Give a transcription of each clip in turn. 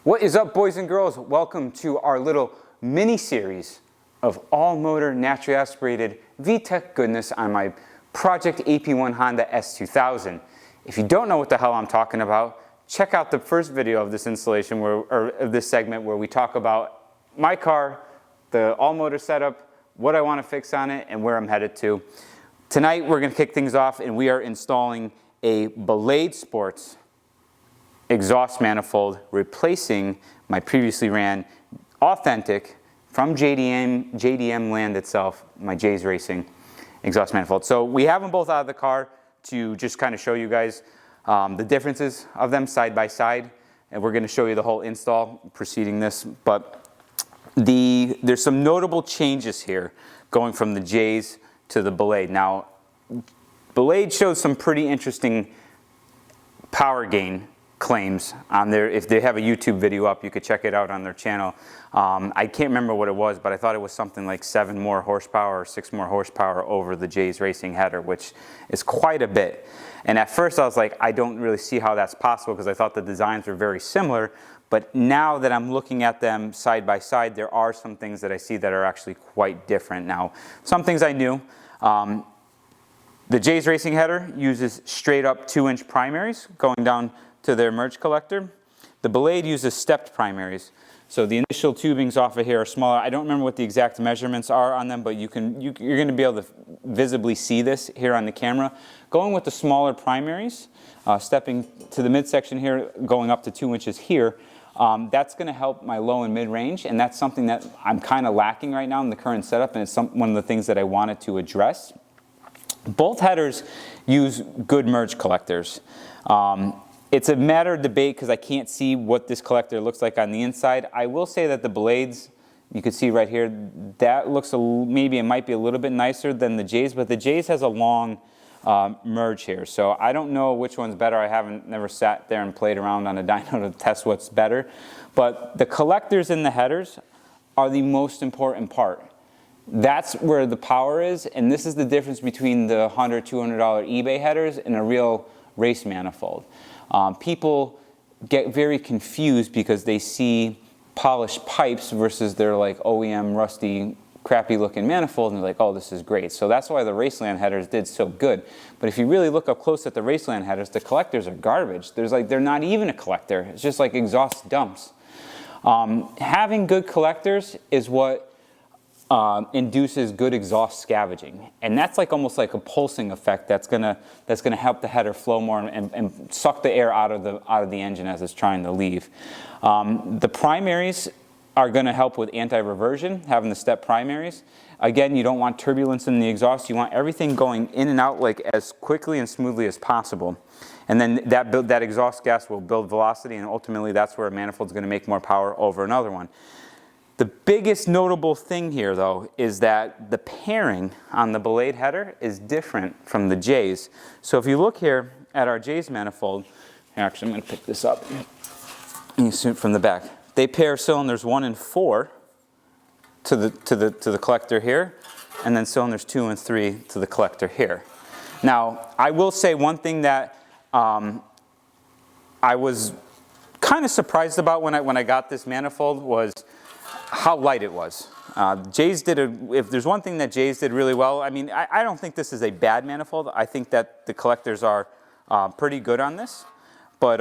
What is up, boys and girls? Welcome to our little mini-series of all-motor, naturally aspirated VTEC goodness on my Project AP1 Honda S2000. If you don't know what the hell I'm talking about, check out the first video of this installation, or of this segment, where we talk about my car, the all-motor setup, what I want to fix on it, and where I'm headed to. Tonight, we're going to kick things off, and we are installing a Ballade Sports exhaust manifold, replacing my previously ran authentic from JDM land itself, my J's Racing exhaust manifold. So we have them both out of the car to just kind of show you guys the differences of them side by side, and we're going to show you the whole install preceding this. But there's some notable changes here going from the J's to the Ballade. Now, Ballade shows some pretty interesting power gain claims on there. If they have a YouTube video up, you could check it out on their channel. I can't remember what it was, but I thought it was something like 7 more horsepower or 6 more horsepower over the J's Racing header, which is quite a bit. And at first I was like, I don't really see how that's possible, because I thought the designs were very similar. But now that I'm looking at them side by side, there are some things that I see that are actually quite different. Now, some things I knew. The J's Racing header uses straight up 2-inch primaries going down to their merge collector. The Ballade uses stepped primaries. So the initial tubings off of here are smaller. I don't remember what the exact measurements are on them, but you're going to be able to visibly see this here on the camera. Going with the smaller primaries, stepping to the midsection here, going up to 2 inches here, that's going to help my low and mid-range, and that's something that I'm kind of lacking right now in the current setup, and it's one of the things that I wanted to address. Both headers use good merge collectors. It's a matter of debate because I can't see what this collector looks like on the inside. I will say that the Ballades, you can see right here, that looks maybe it might be a little bit nicer than the J's, but the J's has a long merge here. So I don't know which one's better. I never sat there and played around on a dyno to test what's better. But the collectors in the headers are the most important part. That's where the power is, and this is the difference between the $100, $200 eBay headers and a real race manifold. People get very confused because they see polished pipes versus their like OEM rusty, crappy looking manifold, and they're like, oh, this is great. So that's why the Raceland headers did so good. But if you really look up close at the Raceland headers, the collectors are garbage. They're not even a collector. It's just like exhaust dumps. Having good collectors is what induces good exhaust scavenging, and that's like almost like a pulsing effect that's gonna help the header flow more and suck the air out of the engine as it's trying to leave. The primaries are going to help with anti-reversion, having the step primaries. Again, you don't want turbulence in the exhaust. You want everything going in and out like as quickly and smoothly as possible, and then that exhaust gas will build velocity, and ultimately that's where a manifold is going to make more power over another one. The biggest notable thing here, though, is that the pairing on the Ballade header is different from the J's. So if you look here at our J's manifold, actually I'm going to pick this up, you see it from the back. They pair cylinders 1 and 4 to the collector here, and then cylinders 2 and 3 to the collector here. Now, I will say one thing that I was kind of surprised about when I got this manifold was how light it was. J's if there's one thing that J's did really well, I mean, I don't think this is a bad manifold. I think that the collectors are pretty good on this. But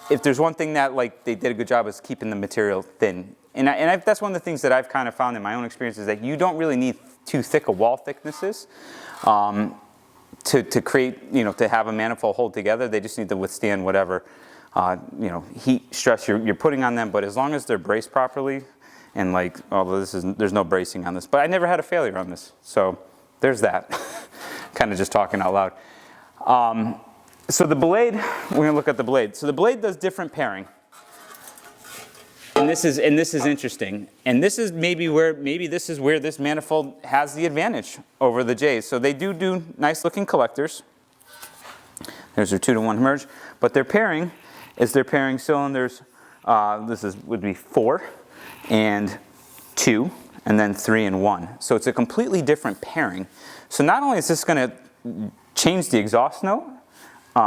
if there's one thing that they did a good job is keeping the material thin. And that's one of the things that I've kind of found in my own experience, is that you don't really need too thick a wall thicknesses to create, to have a manifold hold together. They just need to withstand whatever heat, stress you're putting on them. But as long as they're braced properly, and although there's no bracing on this, but I never had a failure on this, so there's that. Kind of just talking out loud. So the Ballade, we're going to look at the Ballade. So the Ballade does different pairing, and this is interesting. And this is maybe where this manifold has the advantage over the J's. So they do nice looking collectors. There's their 2-to-1 merge, but their pairing is they're pairing cylinders. Would be 4 and 2, and then 3 and 1. So it's a completely different pairing. So not only is this going to change the exhaust note,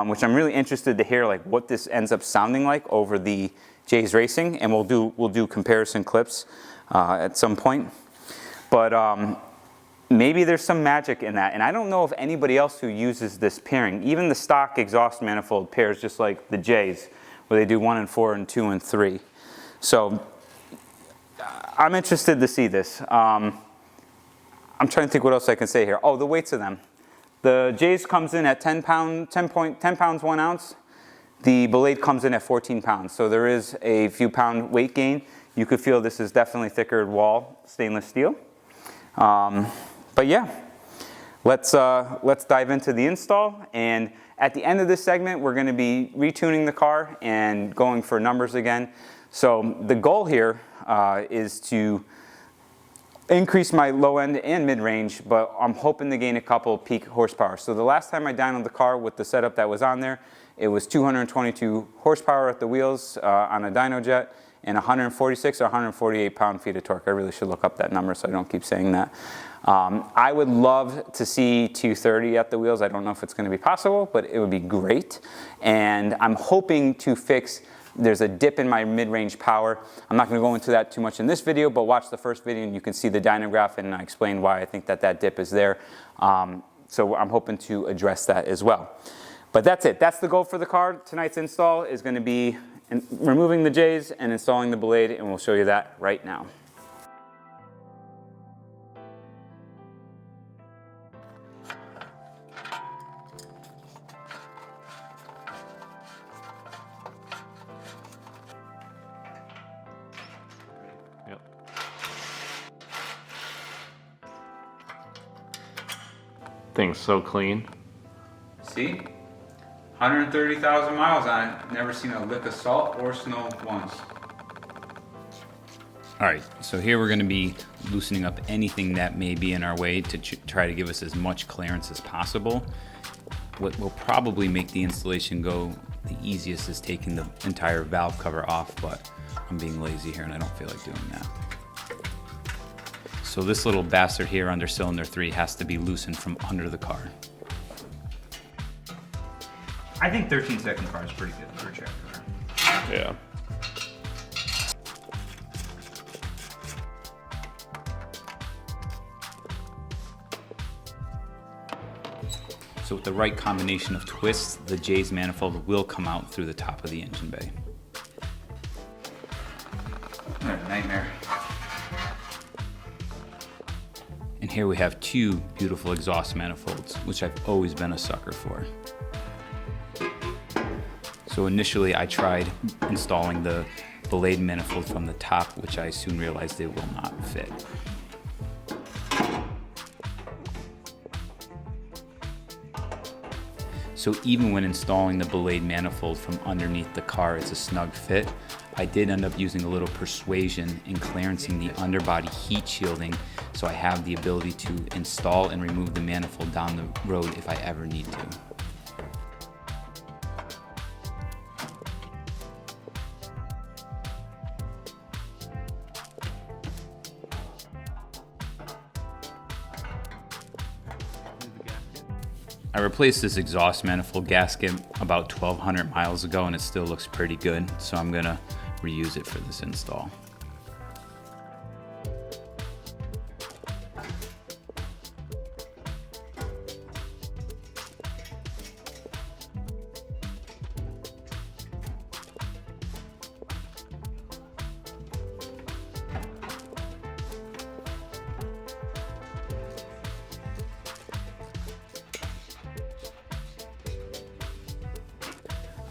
which I'm really interested to hear what this ends up sounding like over the Jays Racing, and we'll do comparison clips at some point. But maybe there's some magic in that, and I don't know of anybody else who uses this pairing. Even the stock exhaust manifold pairs just like the Jays, where they do 1 and 4 and 2 and 3. So I'm interested to see this. I'm trying to think what else I can say here. Oh, the weights of them. The Jays comes in at 10 pounds 1 ounce. The Ballade comes in at 14 pounds. So there is a few pound weight gain. You could feel this is definitely thicker wall stainless steel. But yeah, let's dive into the install. And at the end of this segment, we're going to be retuning the car and going for numbers again. So the goal here is to increase my low end and mid range, but I'm hoping to gain a couple peak horsepower. So the last time I dynoed the car with the setup that was on there, it was 222 horsepower at the wheels on a dyno jet and 146 or 148 pound-feet of torque. I really should look up that number so I don't keep saying that. I would love to see 230 at the wheels. I don't know if it's going to be possible, but it would be great. And I'm hoping to fix, there's a dip in my mid-range power. I'm not going to go into that too much in this video, but watch the first video and you can see the dyno graph and I explain why I think that that dip is there. So I'm hoping to address that as well. But that's it. That's the goal for the car. Tonight's install is going to be removing the Jays and installing the Ballade, and we'll show you that right now. Yep. Thing's so clean. See? 130,000 miles on it. Never seen a lick of salt or snow once. All right, so here we're going to be loosening up anything that may be in our way to try to give us as much clearance as possible. What will probably make the installation go the easiest is taking the entire valve cover off, but I'm being lazy here and I don't feel like doing that. So this little bastard here under cylinder 3 has to be loosened from under the car. I think 13-second car is pretty good for a track car. Yeah. So with the right combination of twists, the Jays manifold will come out through the top of the engine bay. What a nightmare. And here we have two beautiful exhaust manifolds, which I've always been a sucker for. So initially I tried installing the Ballade manifold from the top, which I soon realized it will not fit. So even when installing the Ballade manifold from underneath the car, it's a snug fit. I did end up using a little persuasion in clearancing the underbody heat shielding, so I have the ability to install and remove the manifold down the road if I ever need to. I replaced this exhaust manifold gasket about 1,200 miles ago and it still looks pretty good, so I'm gonna reuse it for this install.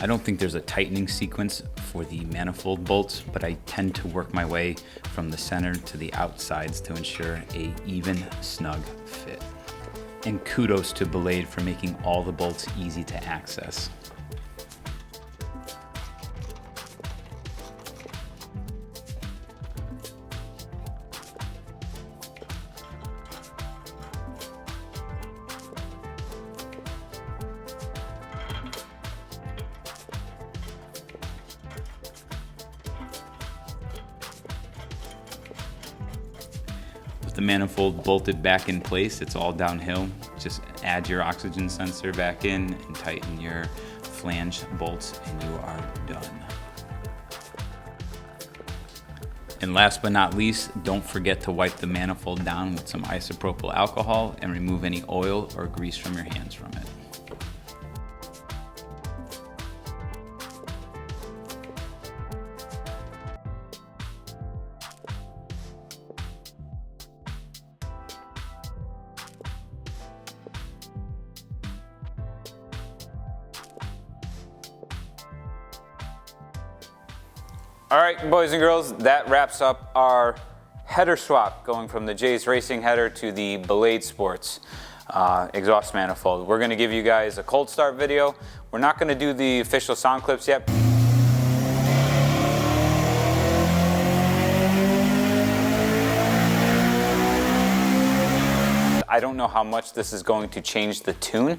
I don't think there's a tightening sequence for the manifold bolts, but I tend to work my way from the center to the outsides to ensure a even, snug fit. And kudos to Ballade for making all the bolts easy to access. With the manifold bolted back in place, it's all downhill. Just add your oxygen sensor back in and tighten your flange bolts and you are done. And last but not least, don't forget to wipe the manifold down with some isopropyl alcohol and remove any oil or grease from your hands from it. All right, boys and girls, that wraps up our header swap going from the J's Racing header to the Ballade Sports exhaust manifold. We're gonna give you guys a cold start video. We're not gonna do the official sound clips yet. I don't know how much this is going to change the tune.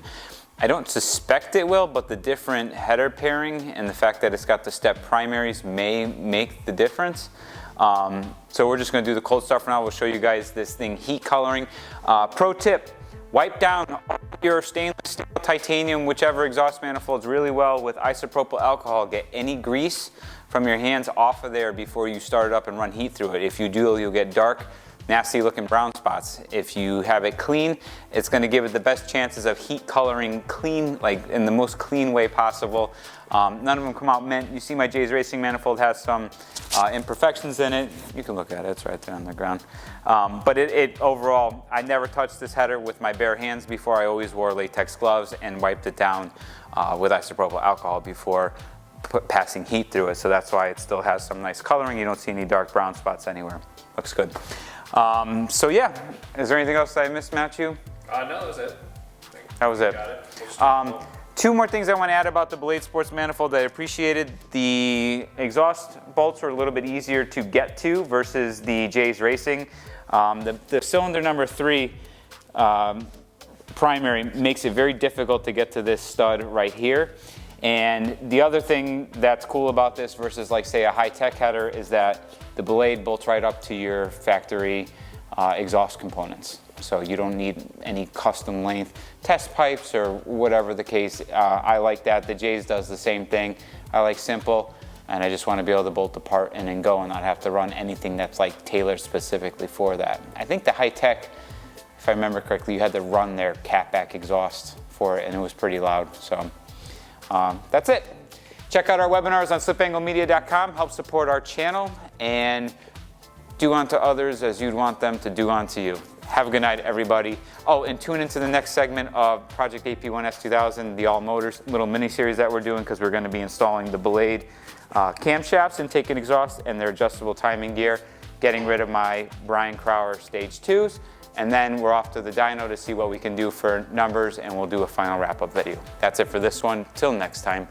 I don't suspect it will, but the different header pairing and the fact that it's got the step primaries may make the difference. So we're just gonna do the cold start for now. We'll show you guys this thing heat coloring. Pro tip, wipe down your stainless steel, titanium, whichever exhaust manifolds really well with isopropyl alcohol. Get any grease from your hands off of there before you start it up and run heat through it. If you do, you'll get dark, nasty looking brown spots. If you have it clean, it's going to give it the best chances of heat coloring clean, like in the most clean way possible. None of them come out mint. You see my J's Racing manifold has some imperfections in it. You can look at it, it's right there on the ground. But it overall, I never touched this header with my bare hands before. I always wore latex gloves and wiped it down with isopropyl alcohol before passing heat through it. So that's why it still has some nice coloring. You don't see any dark brown spots anywhere. Looks good. So yeah, is there anything else that I missed, Matthew? No, that was it. That was it. Got it. Two more things I want to add about the Ballade Sports manifold. I appreciated the exhaust bolts are a little bit easier to get to versus the J's Racing. The cylinder number 3 primary makes it very difficult to get to this stud right here. And the other thing that's cool about this versus like say a high-tech header is that the Ballade bolts right up to your factory exhaust components. So you don't need any custom length test pipes or whatever the case. I like that. The J's does the same thing. I like simple, and I just want to be able to bolt apart and then go and not have to run anything that's like tailored specifically for that. I think the high-tech, if I remember correctly, you had to run their catback exhaust for it, and it was pretty loud. So that's it. Check out our webinars on slipanglemedia.com. Help support our channel and do unto others as you'd want them to do unto you. Have a good night, everybody. Oh, and tune into the next segment of Project AP1 S2000, the all motors little mini series that we're doing, because we're going to be installing the Ballade camshafts, intake and exhaust, and their adjustable timing gear, getting rid of my Brian Crower Stage 2s, and then we're off to the dyno to see what we can do for numbers, and we'll do a final wrap-up video. That's it for this one. Till next time.